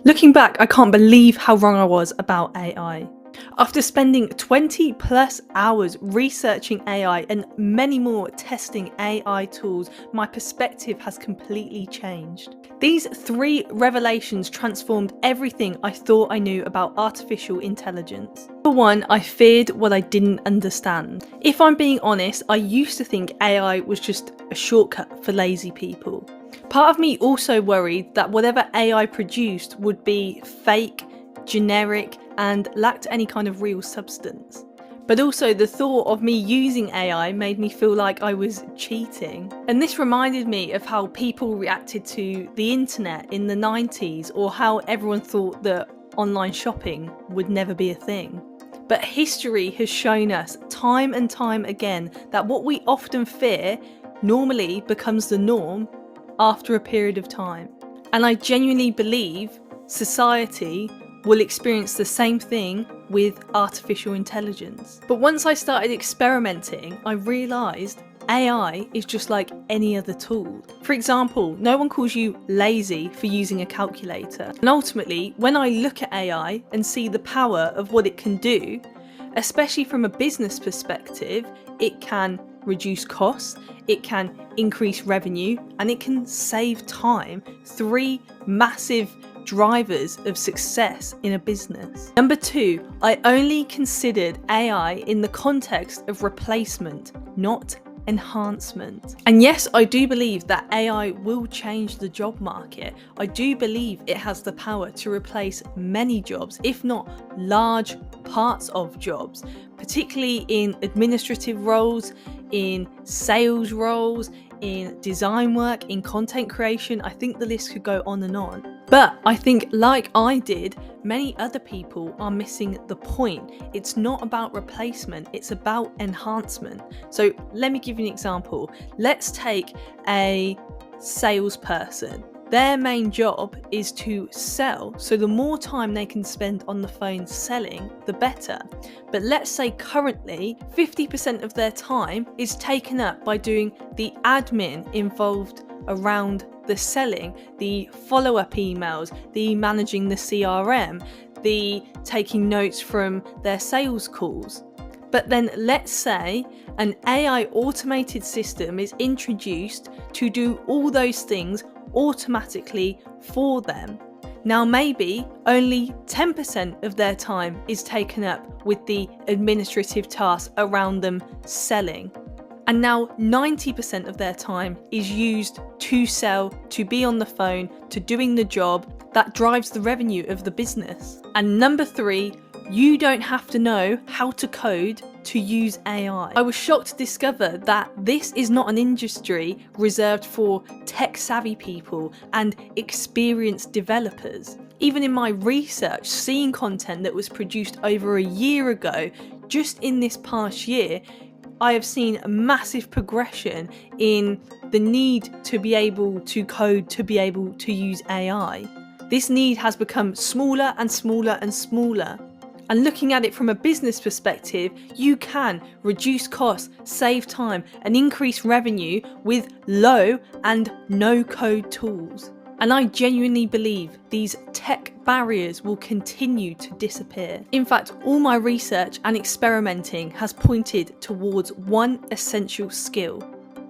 Looking back, I can't believe how wrong I was about AI. After spending 20 plus hours researching AI and many more testing AI tools, my perspective has completely changed. These three revelations transformed everything I thought I knew about artificial intelligence. For one, I feared what I didn't understand. If I'm being honest, I used to think AI was just a shortcut for lazy people. Part of me also worried that whatever AI produced would be fake, generic, and lacked any kind of real substance. But also the thought of me using AI made me feel like I was cheating. And this reminded me of how people reacted to the internet in the 90s, or how everyone thought that online shopping would never be a thing. But history has shown us time and time again that what we often fear normally becomes the norm after a period of time. And I genuinely believe society will experience the same thing with artificial intelligence. But once I started experimenting, I realised AI is just like any other tool. For example, no one calls you lazy for using a calculator. And ultimately, when I look at AI and see the power of what it can do, especially from a business perspective, it can reduce costs, it can increase revenue, and it can save time. Three massive drivers of success in a business. Number two, I only considered AI in the context of replacement, not enhancement. And yes, I do believe that AI will change the job market. I do believe it has the power to replace many jobs, if not large parts of jobs, particularly in administrative roles, in sales roles, in design work, in content creation. I think the list could go on and on. But I think, like I did, many other people are missing the point. It's not about replacement, it's about enhancement. So let me give you an example. Let's take a salesperson. Their main job is to sell, so the more time they can spend on the phone selling, the better. But let's say currently 50% of their time is taken up by doing the admin involved around the selling, the follow-up emails, the managing the CRM, the taking notes from their sales calls. But then let's say an AI automated system is introduced to do all those things automatically for them. Now maybe only 10% of their time is taken up with the administrative tasks around them selling. And now 90% of their time is used to sell, to be on the phone, to doing the job that drives the revenue of the business. And number three, you don't have to know how to code to use AI. I was shocked to discover that this is not an industry reserved for tech-savvy people and experienced developers. Even in my research, seeing content that was produced over a year ago, just in this past year, I have seen a massive progression in the need to be able to code, to be able to use AI. This need has become smaller and smaller and smaller. And looking at it from a business perspective, you can reduce costs, save time, and increase revenue with low and no code tools. And I genuinely believe these tech barriers will continue to disappear. In fact, all my research and experimenting has pointed towards one essential skill: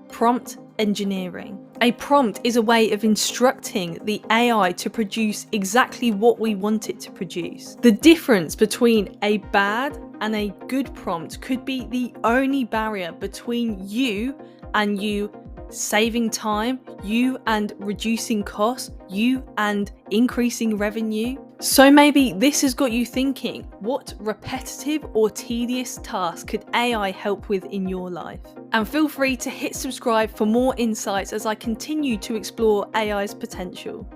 prompt engineering. A prompt is a way of instructing the AI to produce exactly what we want it to produce. The difference between a bad and a good prompt could be the only barrier between you and you saving time, you and reducing costs, you and increasing revenue. So maybe this has got you thinking, what repetitive or tedious task could AI help with in your life? And feel free to hit subscribe for more insights as I continue to explore AI's potential.